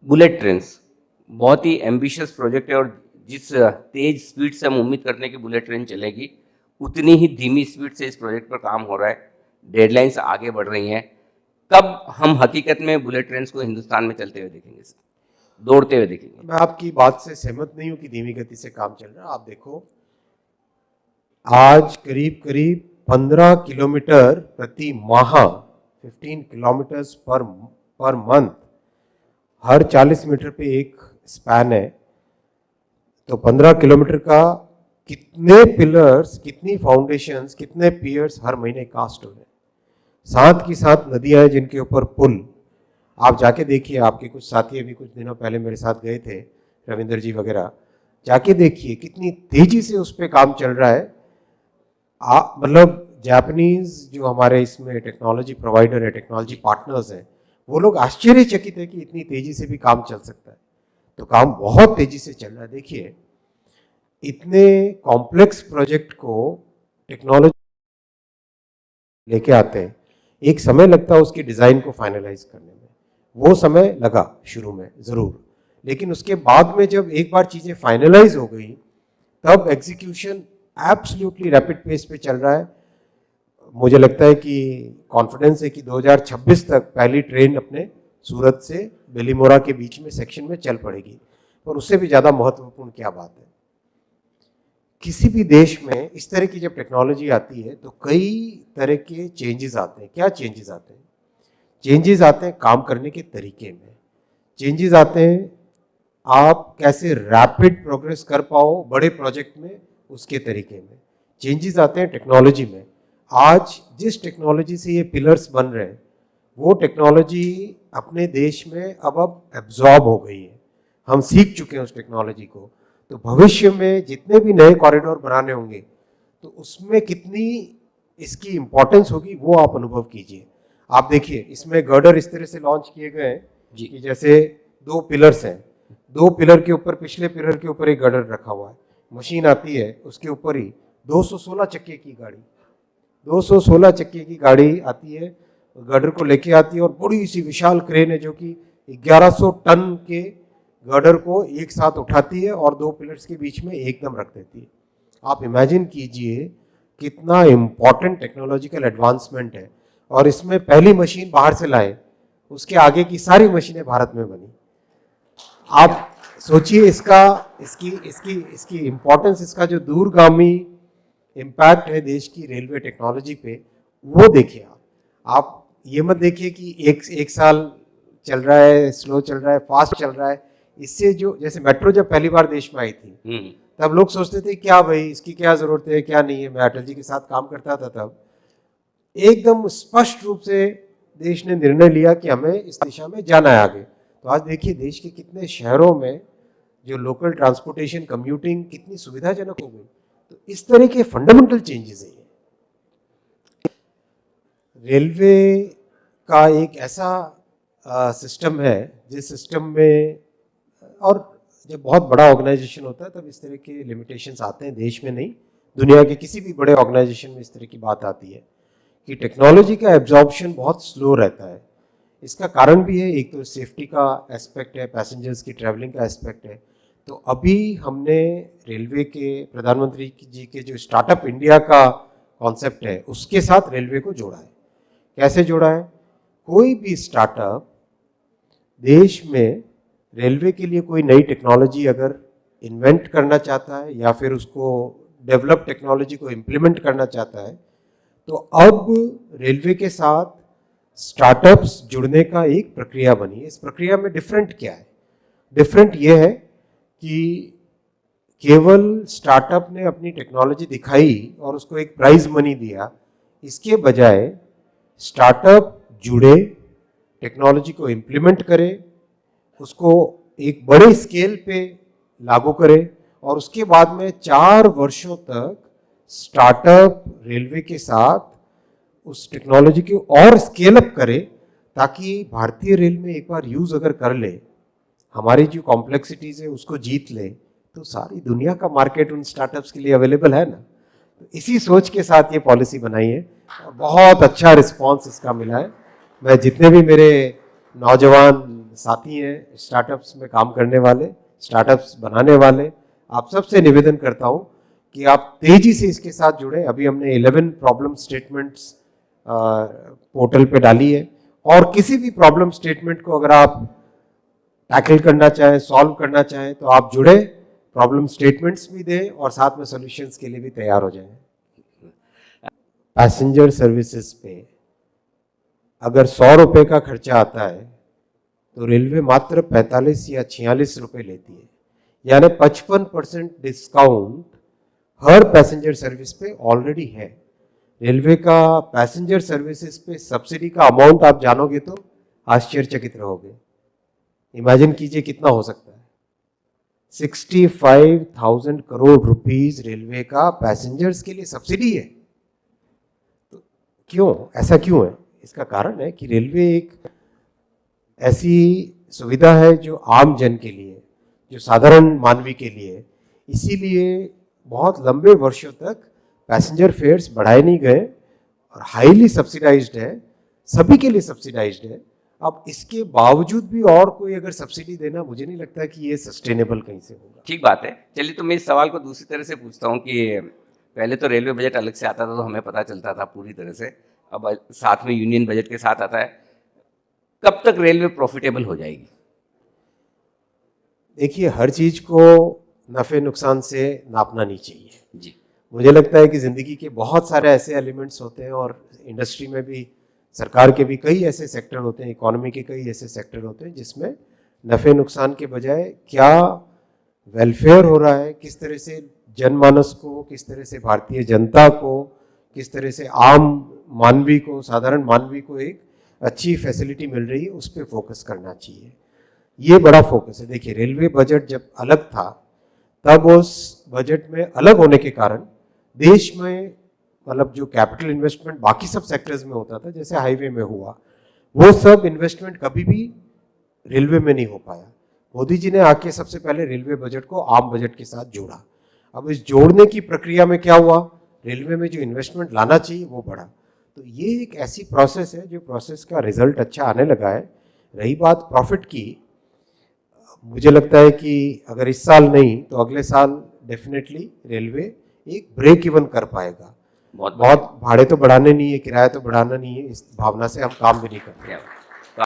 Bullet trains बहुत ही ambitious project है और जिस तेज स्पीड से हम उम्मीद करते हैं कि बुलेट ट्रेन चलेगी, उतनी ही धीमी स्पीड से इस प्रोजेक्ट पर काम हो रहा है। डेडलाइंस आगे बढ़ रही हैं। कब हम हकीकत में बुलेट ट्रेन्स को हिंदुस्तान में चलते हुए देखेंगे सर, दौड़ते हुए देखेंगे? मैं आपकी बात से सहमत नहीं हूं कि धीमी गति से काम चल रहा है। आप देखो, आज करीब करीब 15 किलोमीटर प्रति माह, 15 किलोमीटर्स पर मंथ, हर 40 मीटर पे एक स्पैन है। तो 15 किलोमीटर का कितने पिलर्स, कितनी फाउंडेशंस, कितने पियर्स हर महीने कास्ट हो रहे हैं। साथ की साथ नदियां हैं जिनके ऊपर पुल। आप जाके देखिए, आपके कुछ साथी अभी कुछ दिनों पहले मेरे साथ गए थे, रविंदर जी वगैरह, जाके देखिए कितनी तेजी से उस पर काम चल रहा है। मतलब जापानीज जो हमारे इसमें टेक्नोलॉजी प्रोवाइडर है, टेक्नोलॉजी पार्टनर्स हैं, वो लोग आश्चर्यचकित है कि इतनी तेजी से भी काम चल सकता है। तो काम बहुत तेजी से चल रहा है। देखिए, इतने कॉम्प्लेक्स प्रोजेक्ट को टेक्नोलॉजी लेके आते हैं, एक समय लगता है उसकी डिजाइन को फाइनलाइज करने में। वो समय लगा शुरू में जरूर, लेकिन उसके बाद में जब एक बार चीजें फाइनलाइज हो गई, तब एग्जीक्यूशन एब्सोल्युटली रैपिड पेस पे चल रहा है। मुझे लगता है कि कॉन्फिडेंस है कि 2026 तक पहली ट्रेन अपने सूरत से बेलीमोरा के बीच में सेक्शन में चल पड़ेगी। और उससे भी ज़्यादा महत्वपूर्ण क्या बात है, किसी भी देश में इस तरह की जब टेक्नोलॉजी आती है तो कई तरह के चेंजेस आते हैं। क्या चेंजेस आते हैं? चेंजेस आते हैं काम करने के तरीके में, चेंजेस आते हैं आप कैसे रैपिड प्रोग्रेस कर पाओ बड़े प्रोजेक्ट में, उसके तरीके में, चेंजेस आते हैं टेक्नोलॉजी में। आज जिस टेक्नोलॉजी से ये पिलर्स बन रहे हैं, वो टेक्नोलॉजी अपने देश में अब एब्जॉर्ब हो गई है। हम सीख चुके हैं उस टेक्नोलॉजी को। तो भविष्य में जितने भी नए कॉरिडोर बनाने होंगे, तो उसमें कितनी इसकी इंपॉर्टेंस होगी वो आप अनुभव कीजिए। आप देखिए, इसमें गर्डर इस तरह से लॉन्च किए गए हैं कि जैसे 2 पिलर्स हैं, 2 पिलर के ऊपर, पिछले पिलर के ऊपर एक गर्डर रखा हुआ है। मशीन आती है, उसके ऊपर ही 216 चक्के की गाड़ी, 216 चक्के की गाड़ी आती है, गर्डर को लेके आती है, और बड़ी सी विशाल क्रेन है जो कि 1100 टन के गर्डर को एक साथ उठाती है और 2 पिलर्स के बीच में एकदम रख देती है। आप इमेजिन कीजिए कितना इम्पॉर्टेंट टेक्नोलॉजिकल एडवांसमेंट है। और इसमें पहली मशीन बाहर से लाए, उसके आगे की सारी मशीनें भारत में बनी। आप सोचिए इसकी इम्पोर्टेंस, इसका जो दूरगामी इम्पैक्ट है देश की रेलवे टेक्नोलॉजी पे, वो देखिए। आप ये मत देखिए कि एक साल चल रहा है, स्लो चल रहा है, फास्ट चल रहा है। इससे जो, जैसे मेट्रो जब पहली बार देश में आई थी, तब लोग सोचते थे क्या भाई इसकी क्या जरूरत है, क्या नहीं है। मैं अटल जी के साथ काम करता था, तब एकदम स्पष्ट रूप से देश ने निर्णय लिया कि हमें इस दिशा में जाना है आगे। तो आज देखिए देश के कितने शहरों में जो लोकल ट्रांसपोर्टेशन, कम्यूटिंग कितनी सुविधाजनक हो गई। तो इस तरह के फंडामेंटल चेंजेस है। रेलवे का एक ऐसा सिस्टम है जिस सिस्टम में, और जब बहुत बड़ा ऑर्गेनाइजेशन होता है तब इस तरह के लिमिटेशंस आते हैं, देश में नहीं, दुनिया के किसी भी बड़े ऑर्गेनाइजेशन में इस तरह की बात आती है कि टेक्नोलॉजी का एब्जॉर्प्शन बहुत स्लो रहता है। इसका कारण भी है, एक तो सेफ्टी का एस्पेक्ट है, पैसेंजर्स की ट्रैवलिंग का एस्पेक्ट है। तो अभी हमने रेलवे के प्रधानमंत्री जी के जो स्टार्टअप इंडिया का कॉन्सेप्ट है, उसके साथ रेलवे को जोड़ा है। कैसे जोड़ा है? कोई भी स्टार्टअप देश में रेलवे के लिए कोई नई टेक्नोलॉजी अगर इन्वेंट करना चाहता है या फिर उसको डेवलप टेक्नोलॉजी को इम्प्लीमेंट करना चाहता है, तो अब रेलवे के साथ स्टार्टअप्स जुड़ने का एक प्रक्रिया बनी है। इस प्रक्रिया में डिफरेंट क्या है? डिफरेंट ये है कि केवल स्टार्टअप ने अपनी टेक्नोलॉजी दिखाई और उसको एक प्राइज मनी दिया, इसके बजाय स्टार्टअप जुड़े, टेक्नोलॉजी को इम्प्लीमेंट करे, उसको एक बड़े स्केल पे लागू करे, और उसके बाद में 4 वर्षों तक स्टार्टअप रेलवे के साथ उस टेक्नोलॉजी को और स्केल अप करे, ताकि भारतीय रेल में एक बार यूज अगर कर ले, हमारी जो कॉम्प्लेक्सिटीज है उसको जीत ले, तो सारी दुनिया का मार्केट उन स्टार्टअप्स के लिए अवेलेबल है ना। तो इसी सोच के साथ ये पॉलिसी बनाई है। बहुत अच्छा रिस्पॉन्स इसका मिला है। मैं जितने भी मेरे नौजवान साथी हैं स्टार्टअप्स में काम करने वाले, स्टार्टअप्स बनाने वाले, आप सबसे निवेदन करता हूं कि आप तेजी से इसके साथ जुड़े। अभी हमने 11 प्रॉब्लम स्टेटमेंट्स पोर्टल पे डाली है, और किसी भी प्रॉब्लम स्टेटमेंट को अगर आप टैकल करना चाहें, सॉल्व करना चाहें, तो आप जुड़े, प्रॉब्लम स्टेटमेंट्स भी दें और साथ में सॉल्यूशंस के लिए भी तैयार हो जाएं। पैसेंजर सर्विसेज पे अगर 100 रुपए का खर्चा आता है तो रेलवे मात्र 45 या 46 रुपए लेती है, यानी 55% डिस्काउंट हर पैसेंजर सर्विस पे ऑलरेडी है। रेलवे का पैसेंजर सर्विसेज पे सब्सिडी का अमाउंट आप जानोगे तो आश्चर्यचकित रहोगे। इमेजिन कीजिए कितना हो सकता है। 65,000 करोड़ रुपीस रेलवे का पैसेंजर्स के लिए सब्सिडी है। तो क्यों, ऐसा क्यों है? इसका कारण है कि रेलवे एक ऐसी सुविधा है जो आम जन के लिए, जो साधारण मानवी के लिए, इसीलिए बहुत लंबे वर्षों तक पैसेंजर फेयर्स बढ़ाए नहीं गए और हाईली सब्सिडाइज्ड है, सभी के लिए सब्सिडाइज्ड है। अब इसके बावजूद भी और कोई अगर सब्सिडी देना, मुझे नहीं लगता कि ये सस्टेनेबल कहीं से होगा। ठीक बात है। चलिए, तो मैं इस सवाल को दूसरी तरह से पूछता हूँ कि पहले तो रेलवे बजट अलग से आता था तो हमें पता चलता था पूरी तरह से, अब साथ में यूनियन बजट के साथ आता है। कब तक रेलवे प्रॉफिटेबल हो जाएगी? देखिए, हर चीज को नफे नुकसान से नापना नहीं चाहिए जी। मुझे लगता है कि जिंदगी के बहुत सारे ऐसे एलिमेंट्स होते हैं, और इंडस्ट्री में भी, सरकार के भी कई ऐसे सेक्टर होते हैं, इकोनॉमी के कई ऐसे सेक्टर होते हैं जिसमें नफे नुकसान के बजाय क्या वेलफेयर हो रहा है, किस तरह से जनमानस को, किस तरह से भारतीय जनता को, किस तरह से आम मानवी को, साधारण मानवी को एक अच्छी फैसिलिटी मिल रही है, उस पर फोकस करना चाहिए। ये बड़ा फोकस है। देखिए, रेलवे बजट जब अलग था तब उस बजट में अलग होने के कारण देश में, मतलब जो कैपिटल इन्वेस्टमेंट बाकी सब सेक्टर्स में होता था, जैसे हाईवे में हुआ, वो सब इन्वेस्टमेंट कभी भी रेलवे में नहीं हो पाया। मोदी जी ने आके सबसे पहले रेलवे बजट को आम बजट के साथ जोड़ा। अब इस जोड़ने की प्रक्रिया में क्या हुआ, रेलवे में जो इन्वेस्टमेंट लाना चाहिए वो बढ़ा। तो ये एक ऐसी प्रोसेस है जो प्रोसेस का रिजल्ट अच्छा आने लगा है। रही बात प्रॉफिट की, मुझे लगता है कि अगर इस साल नहीं तो अगले साल डेफिनेटली रेलवे एक ब्रेक इवन कर पाएगा। बहुत भाड़े तो बढ़ाने नहीं है, किराया तो बढ़ाना नहीं है, इस भावना से हम काम भी नहीं करते।